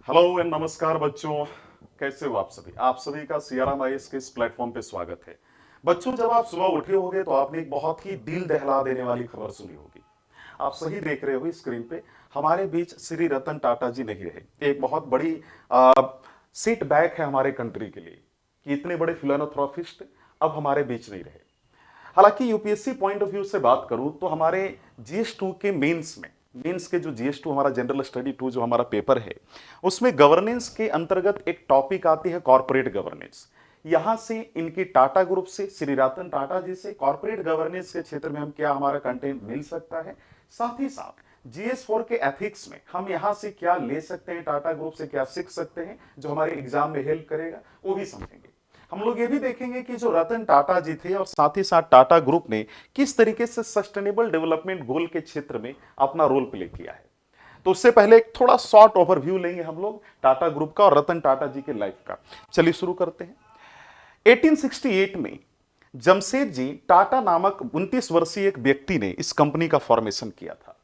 Hello and नमस्कार बच्चों। कैसे हो आप सभी का सीआरएम आईएएस के इस प्लेटफॉर्म पे स्वागत है। बच्चों, जब आप सुबह उठे होंगे तो आपने एक बहुत ही दिल दहला देने वाली खबर सुनी होगी। आप सही देख रहे हो, स्क्रीन पे हमारे बीच श्री रतन टाटा जी नहीं रहे। एक बहुत बड़ी सेट बैक है हमारे कंट्री के लिए कि इतने बड़े फिलोनोथ्रॉफिस्ट अब हमारे बीच नहीं रहे। हालांकि यूपीएससी पॉइंट ऑफ व्यू से बात करूं तो हमारे जीएस 2 के मेंस के जो जीएस 2 हमारा जनरल स्टडी 2 जो हमारा पेपर है, उसमें गवर्नेंस के अंतर्गत एक टॉपिक आती है कॉर्पोरेट गवर्नेंस। यहां से इनकी टाटा ग्रुप से श्री रतन टाटा जी से कॉर्पोरेट गवर्नेंस के क्षेत्र में हम क्या हमारा कंटेंट मिल सकता है, साथ ही साथ जीएस 4 के एथिक्स में हम यहां से क्या ले सकते हैं, टाटा ग्रुप से क्या सीख सकते हैं जो हमारे एग्जाम में हेल्प करेगा, वो भी समझेंगे। हम लोग ये भी देखेंगे कि जो रतन टाटा जी थे और साथ ही साथ टाटा ग्रुप ने किस तरीके से सस्टेनेबल डेवलपमेंट गोल के क्षेत्र में अपना रोल प्ले किया है। तो उससे पहले एक थोड़ा शॉर्ट ओवरव्यू लेंगे हम लोग टाटा ग्रुप का और रतन टाटा जी के लाइफ का। चलिए शुरू करते हैं। 1868 में जमशेदजी टाटा नामक 29 वर्षीय एक व्यक्ति ने इस कंपनी का फॉर्मेशन किया था,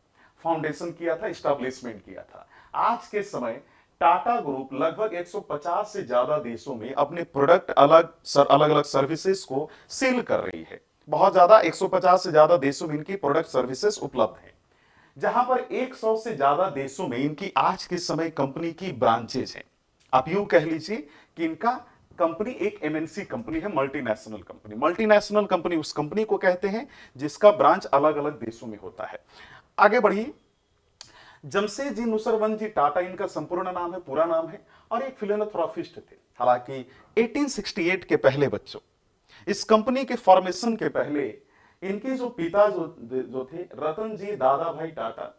फाउंडेशन किया था, स्टैब्लिशमेंट किया था। आज के समय टाटा ग्रुप लगभग 150 से ज्यादा देशों में अपने प्रोडक्ट अलग अलग सर्विसेज को सेल कर रही है। बहुत ज्यादा 150 से ज्यादा देशों में इनकी प्रोडक्ट सर्विसेज उपलब्ध है, जहां पर 100 से ज्यादा देशों में इनकी आज के समय कंपनी की ब्रांचेज हैं। आप यूं कह लीजिए कि इनका कंपनी एक एमएनसी कंपनी है, मल्टीनेशनल कंपनी। मल्टीनेशनल कंपनी उस कंपनी को कहते हैं जिसका ब्रांच अलग अलग देशों में होता है। आगे बढ़िए। जमशेदजी नुसरवंत जी टाटा इनका संपूर्ण नाम है, पूरा नाम है, और एक फिलोनथ्रॉफिस्ट थे। हालांकि 1868 के पहले बच्चों, इस कंपनी के फॉर्मेशन के पहले इनके जो पिता जो थे रतन जी दादा भाई टाटा,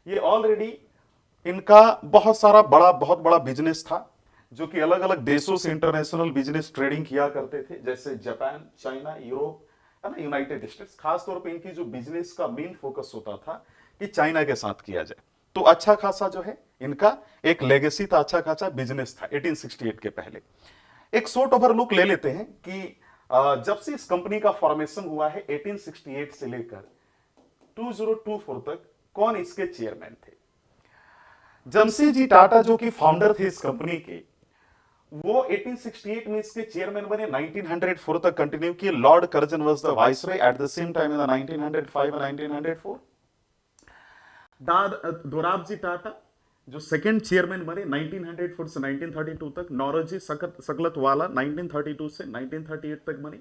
ये ऑलरेडी इनका बहुत बड़ा बिजनेस था, जो कि अलग अलग देशों से इंटरनेशनल बिजनेस ट्रेडिंग किया करते थे, जैसे जापान, चाइना, यूरोप, है ना, यूनाइटेड स्टेट्स। खासतौर पे इनकी जो बिजनेस का मेन फोकस होता था कि चाइना के साथ किया जाए। तो अच्छा खासा जो है इनका एक लेगेसी था, अच्छा खासा बिजनेस था 1868 के पहले। एक शॉर्ट ओवरलुक ले लेते हैं कि जब से इस कंपनी का फॉर्मेशन हुआ है 1868 से लेकर 2024 तक कौन इसके चेयरमैन थे। जमशेदजी टाटा जो कि फाउंडर थे इस कंपनी के, वो 1868 में इसके चेयरमैन बने, 1904 तक कंटिन्यू किए। Lord Curzon was the viceroy at the same time in the 1905 और 1904। दोराबजी टाटा जो सेकंड चेयरमैन बने 1904 से 1932 तक। नौरोजी सकलतवाला 1932 से 1938 तक बने।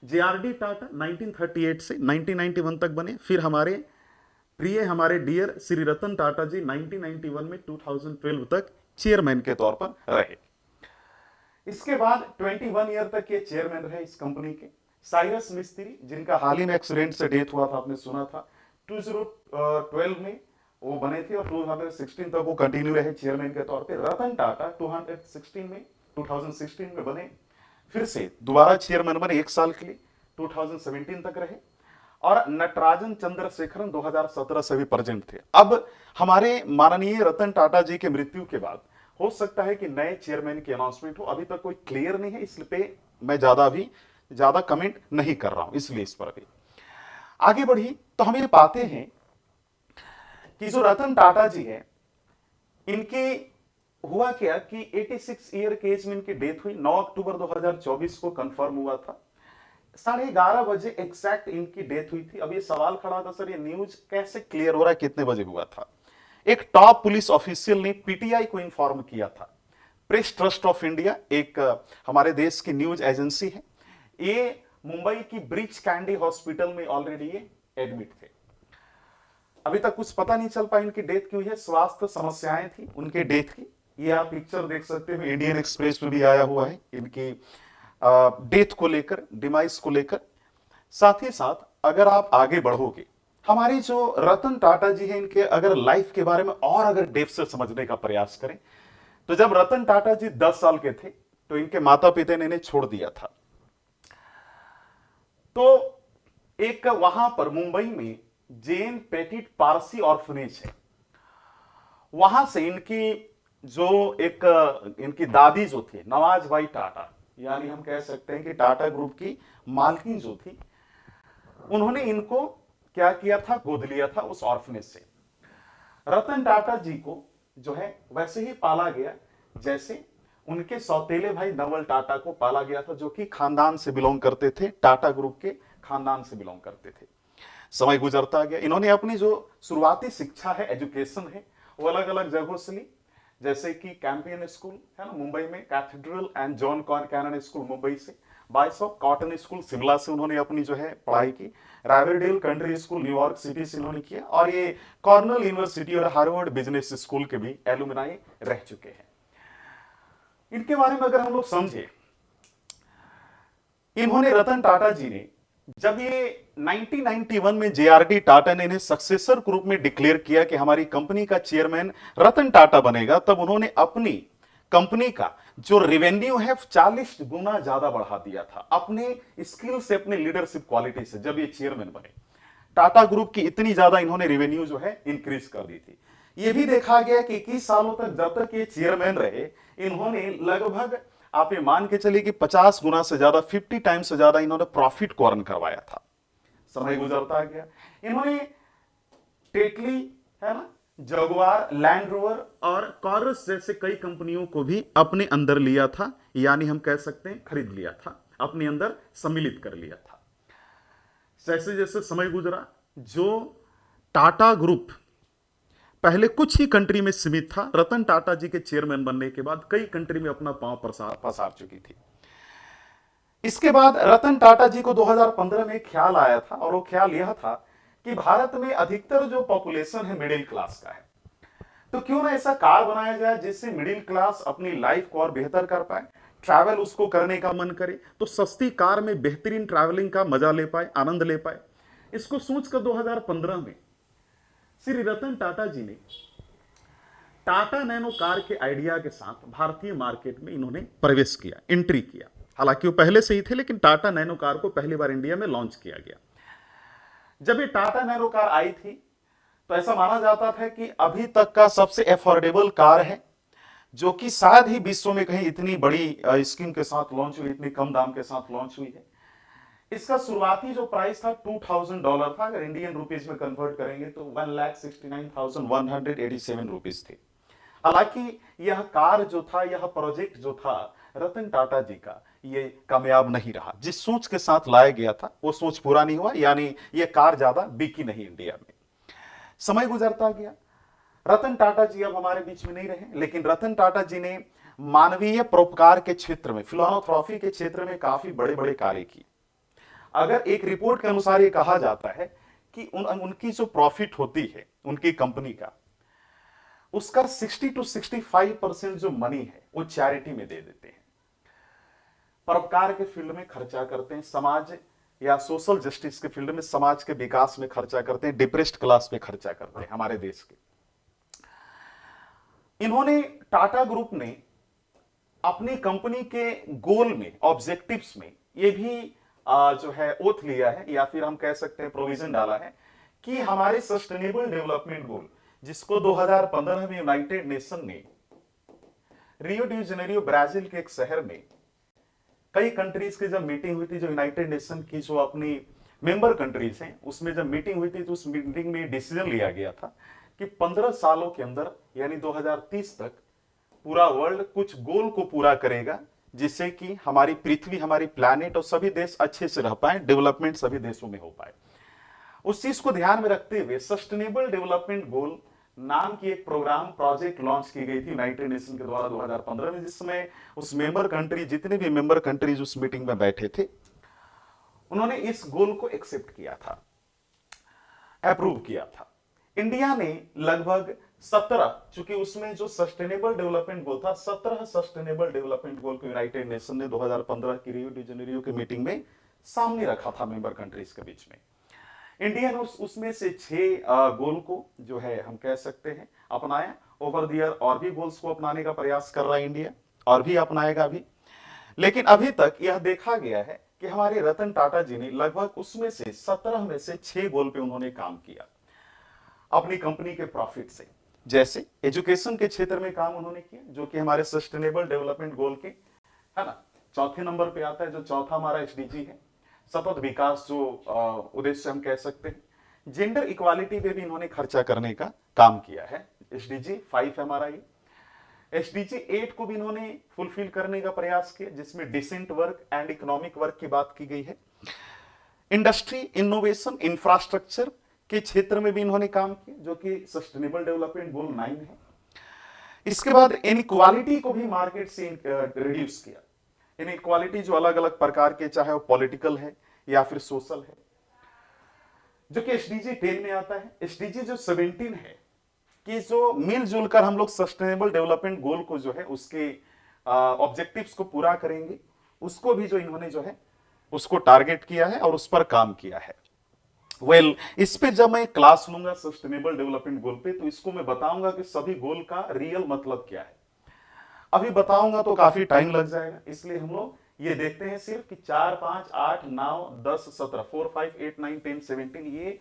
जेआरडी टाटा 1938 से 1991 तक बने। फिर हमारे डियर श्री रतन टाटा जी 1991 में 2012 तक चेयरमैन के तौर पर रहे। इसके बाद 21 ईयर तक ये चेयरमैन रहे इस कंपनी के। साइरस मिस्त्री, जिनका हाल ही में एक्सीडेंट से डेथ हुआ था, आपने सुना था, 2012 में वो बने थे और 2016 तक वो कंटिन्यू रहे चेयरमैन के तौर पे। रतन टाटा 2016 में बने, फिर से दोबारा चेयरमैन बने 1 साल के लिए, 2017 तक रहे। और नटराजन चंद्रशेखरन 2017 से भी प्रेजेंट थे। अब हमारे माननीय रतन टाटा जी के मृत्यु के बाद हो सकता है कि नए चेयरमैन की अनाउंसमेंट हो, अभी तक कोई क्लियर नहीं है, इसलिए मैं ज्यादा कमेंट नहीं कर रहा हूं, इसलिए इस पर भी आगे बढ़ी तो हम ये पाते हैं कि जो रतन टाटा जी है, इनके हुआ क्या कि 86 ईयर के एज में इनकी डेथ हुई। 9 अक्टूबर 2024 को कंफर्म हुआ था, 11:30 बजे एग्जैक्ट इनकी डेथ हुई थी। अब ये सवाल खड़ा था, सर ये न्यूज कैसे क्लियर हो रहा है, कितने बजे हुआ था। एक टॉप पुलिस ऑफिशियल ने पीटीआई को इन्फॉर्म किया था। प्रेस ट्रस्ट ऑफ इंडिया एक हमारे देश की न्यूज एजेंसी है, ये मुंबई की ब्रीच कैंडी हॉस्पिटल में ऑलरेडी ये एडमिट थे। अभी तक कुछ पता नहीं चल पाया इनकी डेथ क्यों है, स्वास्थ्य समस्याएं थी उनके डेथ की। ये आप पिक्चर देख सकते हो, इंडियन एक्सप्रेस में भी आया हुआ है इनकी डेथ को लेकर, डिमाइस को लेकर। साथ ही साथ अगर आप आगे बढ़ोगे, हमारी जो रतन टाटा जी हैं, इनके अगर लाइफ के बारे में और अगर डेप्थ से समझने का प्रयास करें, तो जब रतन टाटा जी 10 साल के थे तो इनके माता पिता ने इन्हें छोड़ दिया था। तो एक वहां पर मुंबई में जेन पेटिट पारसी ऑर्फनेज है, वहां से इनकी दादी जो थी नवाज भाई टाटा, यानी हम कह सकते हैं कि टाटा ग्रुप की मालकिन जो थी, उन्होंने इनको क्या किया था, गोद लिया था उस ऑर्फनेज से। रतन टाटा जी को जो है वैसे ही पाला गया जैसे उनके सौतेले भाई नवल टाटा को पाला गया था, जो कि खानदान से बिलोंग करते थे, टाटा ग्रुप के खानदान से बिलोंग करते थे। समय गुजरता गया, इन्होंने अपनी जो शुरुआती शिक्षा है, एजुकेशन है, वो अलग अलग जगहों से ली, जैसे कि कैंपियन स्कूल है ना मुंबई में, cathedral and John Connon school Mumbai से, बाइस ऑफ कॉटन स्कूल शिमला से उन्होंने अपनी जो है पढ़ाई की, राइवरडेल कंट्री स्कूल न्यूयॉर्क सिटी से इन्होंने किया, और ये कॉर्नल यूनिवर्सिटी और हार्वर्ड बिजनेस स्कूल के भी एलुमनाई रह चुके हैं। इनके बारे में अगर हम लोग समझे, इन्होंने रतन टाटा जी ने जब ये 1991 में जेआरडी टाटा ने इन्हें सक्सेसर के रूप में डिक्लेयर किया कि हमारी कंपनी का चेयरमैन रतन टाटा बनेगा, तब उन्होंने अपनी कंपनी का जो रेवेन्यू है 40 गुना ज्यादा बढ़ा दिया था अपने स्किल से, अपने लीडरशिप क्वालिटी से। जब ये चेयरमैन बने, टाटा ग्रुप की इतनी ज्यादा इन्होंने रेवेन्यू जो है इंक्रीज कर दी थी। यह भी देखा गया कि 21 सालों तक जब तक ये चेयरमैन रहे, इन्होंने लगभग आप ये मान के चलिए कि 50 गुना से ज्यादा, 50 टाइम्स से ज्यादा इन्होंने प्रॉफिट को अर्न करवाया था। समय गुजरता गया, इन्होंने टेटली है ना, जगुआर, लैंड रोवर और कॉरस जैसे कई कंपनियों को भी अपने अंदर लिया था, यानी हम कह सकते हैं खरीद लिया था, अपने अंदर सम्मिलित कर लिया था। जैसे जैसे समय गुजरा, जो टाटा ग्रुप पहले कुछ ही कंट्री में सीमित था, रतन टाटा जी के चेयरमैन बनने के बाद कई कंट्री में अपना पांव पसार चुकी थी। इसके बाद रतन टाटा जी को 2015 में ख्याल आया था, और वो ख्याल यह था कि भारत में अधिकतर जो पॉपुलेशन है मिडिल क्लास का है, तो क्यों ना ऐसा कार बनाया जाए जिससे मिडिल क्लास अपनी लाइफ को और बेहतर कर पाए, ट्रैवल उसको करने का मन करे तो सस्ती कार में बेहतरीन ट्रैवलिंग का मजा ले पाए, आनंद ले पाए। इसको सोचकर 2015 में श्री रतन टाटा जी ने टाटा नैनो कार के आइडिया के साथ भारतीय मार्केट में इन्होंने प्रवेश किया, एंट्री किया। हालांकि वो पहले से ही थे, लेकिन टाटा नैनो कार को पहली बार इंडिया में लॉन्च किया गया। जब ये टाटा नैनो कार आई थी, तो ऐसा माना जाता था कि अभी तक का सबसे अफोर्डेबल कार है, जो कि शायद ही विश्व में कहीं इतनी बड़ी स्कीम के साथ लॉन्च हुई, इतनी कम दाम के साथ लॉन्च हुई है। इसका शुरुआती जो प्राइस था $2000 था, अगर इंडियन रुपीज में कन्वर्ट करेंगे तो 1,69,187 रुपीज थे। हालांकि यह कार जो था, यह प्रोजेक्ट जो था रतन टाटा जी का, ये कामयाब नहीं रहा। जिस सोच के साथ लाया गया था वो सोच पूरा नहीं हुआ, यानी यह कार ज्यादा बिकी नहीं इंडिया में। समय गुजरता गया, रतन टाटा जी अब हमारे बीच में नहीं रहे, लेकिन रतन टाटा जी ने मानवीय परोपकार के क्षेत्र में, फिलॉन्थ्रॉपी के क्षेत्र में काफी बड़े बड़े कार्य किए। अगर एक रिपोर्ट के अनुसार ये कहा जाता है कि उनकी जो प्रॉफिट होती है उनकी कंपनी का, उसका 60 to 65% जो मनी है वो चैरिटी में दे देते हैं, परोपकार के फील्ड में खर्चा करते हैं, समाज या सोशल जस्टिस के फील्ड में, समाज के विकास में खर्चा करते हैं, डिप्रेस्ड क्लास में खर्चा करते हैं हमारे देश के। इन्होंने, टाटा ग्रुप ने अपनी कंपनी के गोल में, ऑब्जेक्टिव्स में ये भी जो है ओथ लिया है, या फिर हम कह सकते हैं प्रोविजन डाला है कि हमारे सस्टेनेबल डेवलपमेंट गोल, जिसको 2015 में यूनाइटेड नेशन ने रियो डी जेनेरियो ब्राजील के एक शहर में कई कंट्रीज की जब मीटिंग हुई थी, जो यूनाइटेड नेशन की जो अपनी मेंबर कंट्रीज हैं, उसमें जब मीटिंग हुई थी तो उस मीटिंग में डिसीजन लिया गया था कि 15 सालों के अंदर, यानी 2030 तक पूरा वर्ल्ड कुछ गोल को पूरा करेगा, जिससे कि हमारी पृथ्वी, हमारी प्लैनेट और सभी देश अच्छे से रह पाए, डेवलपमेंट सभी देशों में हो पाए। उस चीज को ध्यान में रखते हुए सस्टेनेबल डेवलपमेंट गोल नाम की एक प्रोग्राम, प्रोजेक्ट लॉन्च की गई थी यूनाइटेड नेशन के द्वारा 2015 में, जिसमें उस मेंबर कंट्री, जितने भी मेंबर कंट्रीज उस मीटिंग में बैठे थे, उन्होंने इस गोल को एक्सेप्ट किया था, अप्रूव किया था। इंडिया ने लगभग 17, चूंकि उसमें जो सस्टेनेबल डेवलपमेंट गोल था, 17 सस्टेनेबल डेवलपमेंट गोल को यूनाइटेड नेशन ने 2015 की रियो डी जेनेरियो की मीटिंग में सामने रखा था मेंबर कंट्रीज के बीच में। इंडिया ने उसमें से 6 गोल को जो है हम कह सकते हैं अपनाया। ओवर द ईयर और भी गोल्स को अपनाने का प्रयास कर रहा है इंडिया, और भी अपनाएगा भी। लेकिन अभी तक यह देखा गया है कि हमारे रतन टाटा जी ने लगभग उसमें से 17 में से 6 गोल पे उन्होंने काम किया अपनी कंपनी के प्रॉफिट से। जैसे एजुकेशन के क्षेत्र में काम उन्होंने किया, जो कि हमारे सस्टेनेबल डेवलपमेंट गोल के, है ना, चौथे नंबर पे आता है, जो चौथा हमारा एसडीजी है, सतत विकास जो उद्देश्य हम कह सकते हैं। जेंडर इक्वालिटी पे भी इन्होंने खर्चा करने का काम किया है, SDG 5 हमारा ये। SDG 8 को भी इन्होंने फुलफिल करने का प्रयास किया, जिसमें decent work and economic work की बात की गई है। इंडस्ट्री, इनोवेशन, इंफ्रास्ट्रक्चर के क्षेत्र में भी इन्होंने काम किया, जो कि सस्टेनेबल डेवलपमेंट गोल 9 है। इसके बाद इनइक्वालिटी को भी मार्केट से रिड्यूस किया। इनइक्वालिटी जो अलग अलग प्रकार के, चाहे वो पॉलिटिकल है या फिर सोशल है, जो कि SDG 10 में आता है। SDG जो 17 है कि जो मिलजुल कर हम लोग सस्टेनेबल डेवलपमेंट गोल को जो है उसके ऑब्जेक्टिव्स को पूरा करेंगे, उसको भी जो इन्होंने जो है उसको टारगेट किया है और उस पर काम किया है। इस पे जब मैं क्लास लूंगा सस्टेनेबल डेवलपमेंट गोल पे, तो इसको मैं बताऊंगा कि सभी गोल का रियल मतलब क्या है। अभी बताऊंगा तो काफी टाइम लग जाएगा, इसलिए हम लोग ये देखते हैं सिर्फ कि 4, 5, 8, 9, 10, 17, 4, 5, 8, 9, 10, 17 ये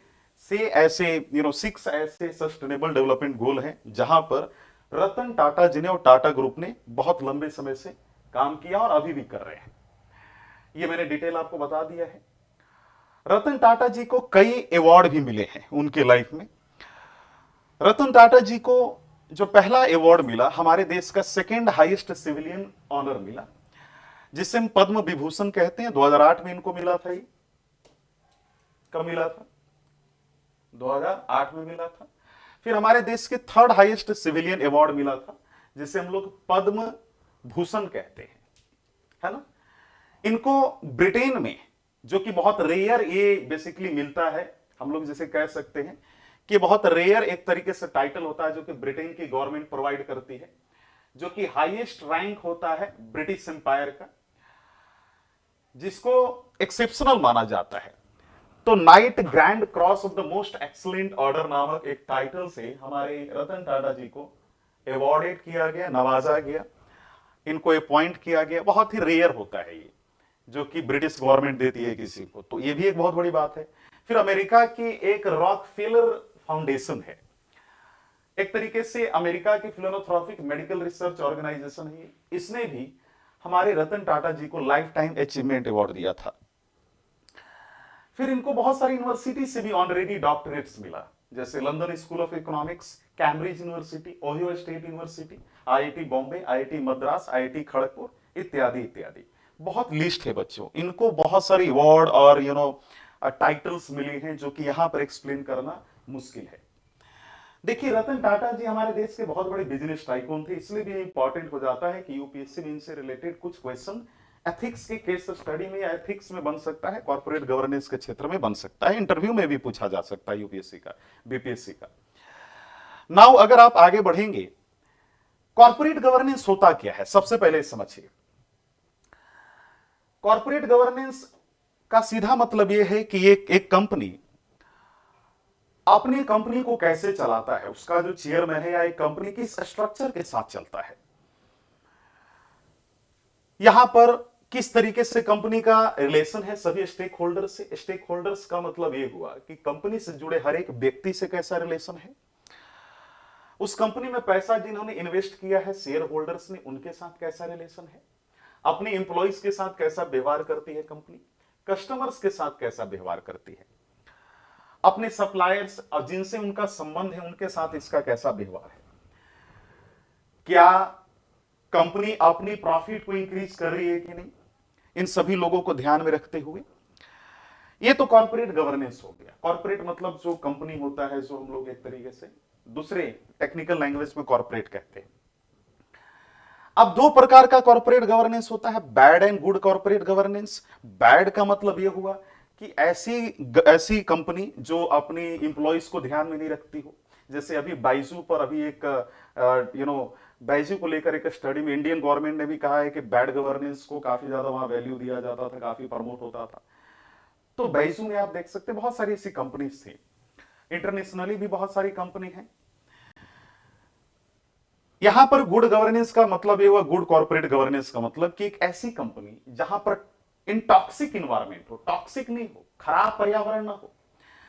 से ऐसे 6 ऐसे सस्टेनेबल डेवलपमेंट गोल हैं जहां पर रतन टाटा जी ने और टाटा ग्रुप ने बहुत लंबे समय से काम किया और अभी भी कर रहे हैं। ये मैंने डिटेल आपको बता दिया है। रतन टाटा जी को कई अवार्ड भी मिले हैं उनके लाइफ में। रतन टाटा जी को जो पहला अवार्ड मिला, हमारे देश का सेकेंड हाईएस्ट सिविलियन ऑनर मिला, जिसे हम पद्म विभूषण कहते हैं। 2008 में इनको मिला था। ये कब मिला था? 2008 में मिला था। फिर हमारे देश के थर्ड हाईएस्ट सिविलियन अवार्ड मिला था, जिसे हम लोग पद्म भूषण कहते हैं, है ना। इनको ब्रिटेन में, जो कि बहुत रेयर ये बेसिकली मिलता है, हम लोग जैसे कह सकते हैं कि बहुत रेयर एक तरीके से टाइटल होता है जो कि ब्रिटेन की गवर्नमेंट प्रोवाइड करती है, जो कि हाईएस्ट रैंक होता है ब्रिटिश एम्पायर का, जिसको एक्सेप्शनल माना जाता है। तो night grand cross of the most excellent order नामक एक टाइटल से हमारे रतन टाटा जी को अवॉर्डेड किया गया, नवाजा गया, इनको अपॉइंट किया गया। बहुत ही रेयर होता है ये, जो कि ब्रिटिश गवर्नमेंट देती है किसी को, तो ये भी एक बहुत बड़ी बात है। फिर अमेरिका की एक रॉकफेलर फाउंडेशन है, एक तरीके से अमेरिका की फिलोनोथ्रोपिक मेडिकल रिसर्च ऑर्गेनाइजेशन है, इसने भी हमारे रतन टाटा जी को लाइफ टाइम अचीवमेंट अवार्ड दिया था। फिर इनको बहुत सारी यूनिवर्सिटी से भी ऑनरेरी डॉक्टरेट्स मिला, जैसे London school of economics, Cambridge university, Ohio state university, IIT Bombay, IIT Madras, IIT Kharagpur इत्यादि इत्यादि। बहुत लिस्ट है बच्चों। इनको बहुत सारी अवार्ड और टाइटल्स मिली हैं, जो कि यहां पर एक्सप्लेन करना मुश्किल है। देखिए, रतन टाटा जी हमारे देश के बहुत बड़े बिजनेस टाइकून थे, इसलिए भी इंपॉर्टेंट हो जाता है कि यूपीएससी में इनसे रिलेटेड कुछ क्वेश्चन एथिक्स के केस स्टडी में या एथिक्स में बन सकता है, कॉर्पोरेट गवर्नेंस के क्षेत्र में बन सकता है, इंटरव्यू में भी पूछा जा सकता है यूपीएससी का, बीपीएससी का। नाउ अगर आप आगे बढ़ेंगे, कॉर्पोरेट गवर्नेंस होता क्या है, सबसे पहले समझिए। कॉर्पोरेट गवर्नेंस का सीधा मतलब यह है कि एक कंपनी अपनी कंपनी को कैसे चलाता है, उसका जो चेयरमैन है या एक कंपनी किस स्ट्रक्चर के साथ चलता है, यहां पर किस तरीके से कंपनी का रिलेशन है सभी स्टेक होल्डर्स से। स्टेक होल्डर्स का मतलब यह हुआ कि कंपनी से जुड़े हर एक व्यक्ति से कैसा रिलेशन है, उस कंपनी में पैसा जिन्होंने इन्वेस्ट किया है शेयर होल्डर्स ने, उनके साथ कैसा रिलेशन है, अपने एम्प्लॉइज के साथ कैसा व्यवहार करती है कंपनी, कस्टमर्स के साथ कैसा व्यवहार करती है, अपने सप्लायर्स और जिनसे उनका संबंध है उनके साथ इसका कैसा व्यवहार है, क्या कंपनी अपनी प्रॉफिट को इंक्रीज कर रही है कि नहीं, इन सभी लोगों को ध्यान में रखते हुए ये तो कॉर्पोरेट गवर्नेंस हो गया। कॉर्पोरेट मतलब जो कंपनी होता है, जो हम लोग एक तरीके से दूसरे टेक्निकल लैंग्वेज में कॉर्पोरेट कहते हैं। अब दो प्रकार का कॉर्पोरेट गवर्नेंस होता है, bad and good corporate governance. Bad का मतलब यह हुआ कि ऐसी कंपनी जो अपनी इंप्लॉइज को ध्यान में नहीं रखती हो, जैसे अभी बाइजू पर अभी एक बाइजू को लेकर एक स्टडी में इंडियन गवर्नमेंट ने भी कहा है कि बैड गवर्नेंस को काफी ज्यादा वहां वैल्यू दिया जाता था, काफी प्रमोट होता था। तो बाइजू में आप देख सकते हैं बहुत सारी ऐसी कंपनीज थी, इंटरनेशनली भी बहुत सारी कंपनी है। यहां पर गुड गवर्नेंस का मतलब ये हुआ, गुड कॉर्पोरेट गवर्नेंस का मतलब कि एक ऐसी कंपनी जहां पर इनटॉक्सिक इन्वायरमेंट हो, टॉक्सिक नहीं हो, खराब पर्यावरण ना हो,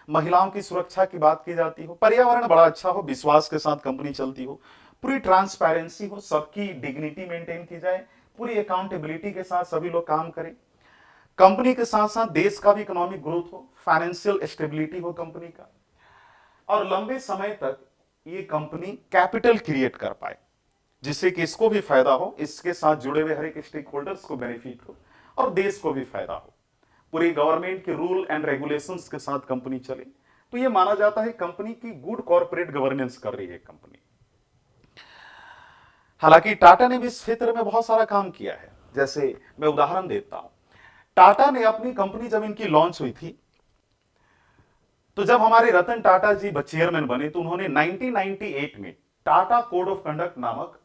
महिलाओं की सुरक्षा की बात की जाती हो, पर्यावरण बड़ा अच्छा हो, विश्वास के साथ कंपनी चलती हो, पूरी ट्रांसपेरेंसी हो, सबकी डिग्निटी मेंटेन की जाए, पूरी अकाउंटेबिलिटी के साथ सभी लोग काम करें, कंपनी के साथ साथ देश का भी इकोनॉमिक ग्रोथ हो, फाइनेंशियल स्टेबिलिटी हो कंपनी का, और लंबे समय तक ये कंपनी कैपिटल क्रिएट कर पाए, जिससे कि इसको भी फायदा हो, इसके साथ जुड़े हुए हर एक स्टेक होल्डर्स को बेनिफिट हो और देश को भी फायदा हो, पूरी गवर्नमेंट के रूल एंड रेगुलेशंस के साथ कंपनी चले। तो ये माना जाता है कंपनी की गुड कॉर्पोरेट गवर्नेंस कर रही है कंपनी। हालांकि टाटा ने भी इस क्षेत्र में बहुत सारा काम किया है। जैसे मैं उदाहरण देता हूं, टाटा ने अपनी कंपनी जब इनकी लॉन्च हुई थी, तो जब हमारे रतन टाटा जी चेयरमैन बने तो उन्होंने 1998 में टाटा कोड ऑफ कंडक्ट नामक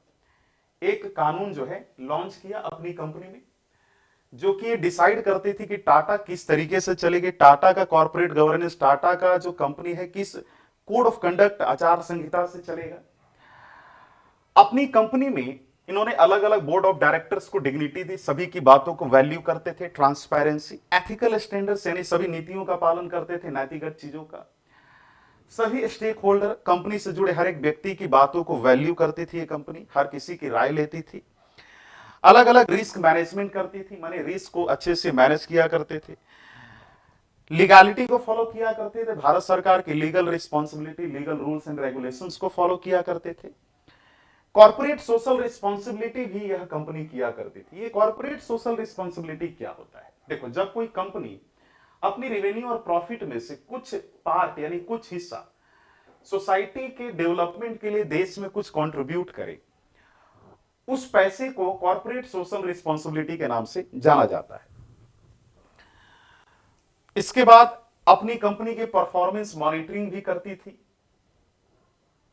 एक कानून जो है लॉन्च किया अपनी कंपनी में, जो कि ये डिसाइड करती थी कि टाटा किस तरीके से चलेगी, टाटा का कॉर्पोरेट गवर्नेंस, टाटा का जो कंपनी है किस कोड ऑफ कंडक्ट आचार संहिता से चलेगा। अपनी कंपनी में इन्होंने अलग अलग बोर्ड ऑफ डायरेक्टर्स को डिग्निटी दी, सभी की बातों को वैल्यू करते थे, ट्रांसपेरेंसी, एथिकल स्टैंडर्ड्स यानी सभी नीतियों का पालन करते थे, नैतिकगत चीजों का। सभी स्टेक होल्डर, कंपनी से जुड़े हर एक व्यक्ति की बातों को वैल्यू करती थी ये कंपनी, हर किसी की राय लेती थी, अलग अलग रिस्क मैनेजमेंट करती थी, माने रिस्क को अच्छे से मैनेज किया करते थे, लीगैलिटी को फॉलो किया करते थे, भारत सरकार की legal responsibility, legal rules and regulations को फॉलो किया करते थे। कॉर्पोरेट सोशल रिस्पॉन्सिबिलिटी भी यह कंपनी किया करती थी। ये कॉर्पोरेट सोशल रिस्पॉन्सिबिलिटी क्या होता है? देखो, जब कोई कंपनी अपनी रेवेन्यू और प्रॉफिट में से कुछ पार्ट यानी कुछ हिस्सा सोसाइटी के डेवलपमेंट के लिए देश में कुछ कंट्रीब्यूट करे, उस पैसे को कॉर्पोरेट सोशल रिस्पॉन्सिबिलिटी के नाम से जाना जाता है। इसके बाद अपनी कंपनी के परफॉर्मेंस मॉनिटरिंग भी करती थी,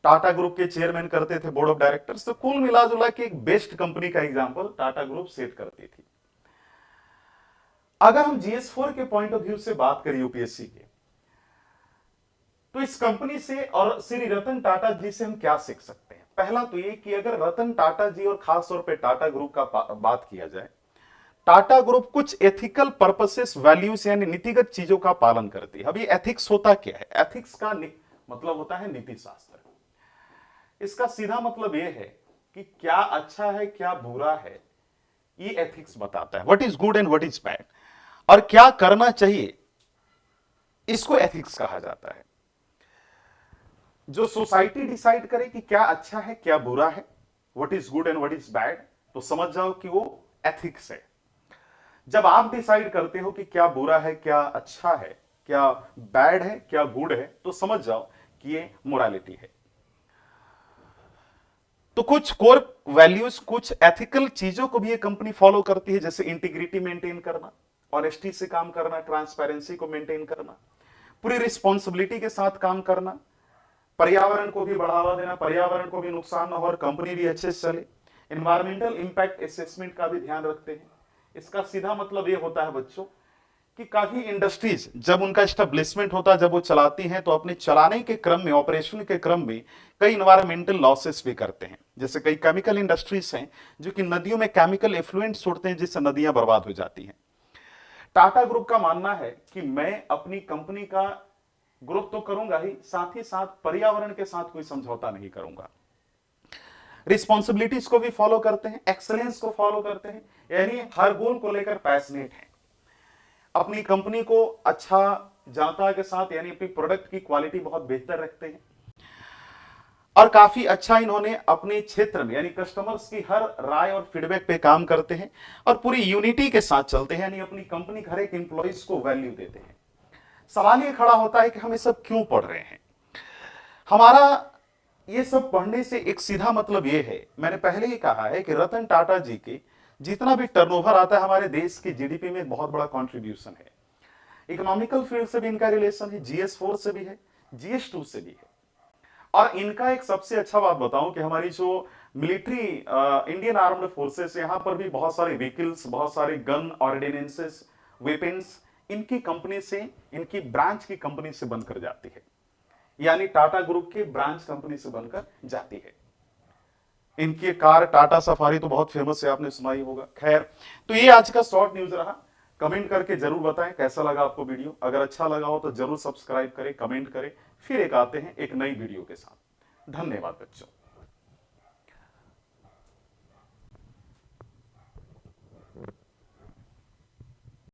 टाटा ग्रुप के चेयरमैन करते थे, बोर्ड ऑफ डायरेक्टर्स। तो कुल मिलाजुला के एक बेस्ट कंपनी का एग्जांपल टाटा ग्रुप सेट करती थी। अगर हम GS4 के पॉइंट ऑफ व्यू से बात करें यूपीएससी के, तो इस कंपनी से और श्री रतन टाटा जी से हम क्या सीख सकते हैं? पहला तो ये कि अगर रतन टाटा जी और खास तौर पे टाटा ग्रुप का बात किया जाए, टाटा ग्रुप कुछ एथिकल पर्पसेस, वैल्यूज यानी नीतिगत चीजों का पालन करती है। अब ये एथिक्स होता क्या है? एथिक्स का मतलब होता है नीति शास्त्र। इसका सीधा मतलब यह है कि क्या अच्छा है क्या बुरा है, ये एथिक्स बताता है। What is good and what is bad, और क्या करना चाहिए, इसको एथिक्स कहा जाता है। जो सोसाइटी डिसाइड करे कि क्या अच्छा है क्या बुरा है, what is good and what is bad, तो समझ जाओ कि वो एथिक्स है। जब आप डिसाइड करते हो कि क्या बुरा है क्या अच्छा है, क्या बैड है क्या गुड है, तो समझ जाओ कि ये मोरालिटी है। तो कुछ कोर वैल्यूज, कुछ एथिकल चीजों को भी ये कंपनी फॉलो करती है, जैसे इंटीग्रिटी मेंटेन करना, ऑनेस्टी से काम करना, ट्रांसपेरेंसी को मेंटेन करना, पूरी रिस्पॉन्सिबिलिटी के साथ काम करना, पर्यावरण को भी बढ़ावा देना, पर्यावरण को भी नुकसान ना हो और कंपनी भी अच्छे से चले, एनवायरमेंटल इंपैक्ट असेसमेंट का भी ध्यान रखते हैं। इसका सीधा मतलब ये होता है बच्चों कि काफी इंडस्ट्रीज जब उनका एस्टेब्लिशमेंट होता है, जब वो चलाती हैं, तो अपने चलाने के क्रम में, ऑपरेशन के क्रम में कई इन्वायरमेंटल लॉसेस भी करते हैं। जैसे कई केमिकल इंडस्ट्रीज हैं जो कि नदियों में केमिकल एफ्लुएंट छोड़ते हैं, जिससे नदियां बर्बाद हो जाती हैं। टाटा ग्रुप का मानना है कि मैं अपनी कंपनी का ग्रोथ तो करूंगा ही, साथ पर्यावरण के साथ कोई समझौता नहीं करूंगा। रिस्पॉन्सिबिलिटीज को भी फॉलो करते हैं, एक्सेलेंस को फॉलो करते हैं, यानी हर गोल को लेकर पैशनेट है। अपनी कंपनी को अच्छा जनता के साथ यानी अपनी प्रोडक्ट की क्वालिटी बहुत बेहतर रखते हैं, और काफी अच्छा इन्होंने अपने क्षेत्र में यानी कस्टमर्स की हर राय और फीडबैक पे काम करते हैं, और पूरी यूनिटी के साथ चलते हैं, यानी अपनी कंपनी के हर एक एम्प्लॉइज को वैल्यू देते हैं। सवाल ये खड़ा होता है कि हम ये सब क्यों पढ़ रहे हैं? हमारा ये सब पढ़ने से एक सीधा मतलब ये है, मैंने पहले ही कहा है कि रतन टाटा जी के जितना भी टर्नओवर आता है हमारे देश की जीडीपी में बहुत बड़ा कंट्रीब्यूशन है। इकोनॉमिकल फील्ड से भी इनका रिलेशन है, GS4 से भी है, GS2 से भी है। और इनका एक सबसे अच्छा बात बताऊं कि हमारी जो मिलिट्री इंडियन आर्म्ड फोर्सेस, यहां पर भी बहुत सारे व्हीकल्स, बहुत सारे गन, ऑर्डिनेंसेस, वेपन्स इनकी कंपनी से, इनकी ब्रांच की कंपनी से बनकर जाती है, यानी टाटा ग्रुप की ब्रांच कंपनी से बनकर जाती है। इनकी कार टाटा सफारी तो बहुत फेमस है, आपने सुना ही होगा। खैर, तो ये आज का शॉर्ट न्यूज रहा। कमेंट करके जरूर बताएं कैसा लगा आपको वीडियो। अगर अच्छा लगा हो तो जरूर सब्सक्राइब करें, कमेंट करें। फिर एक आते हैं एक नई वीडियो के साथ। धन्यवाद बच्चों।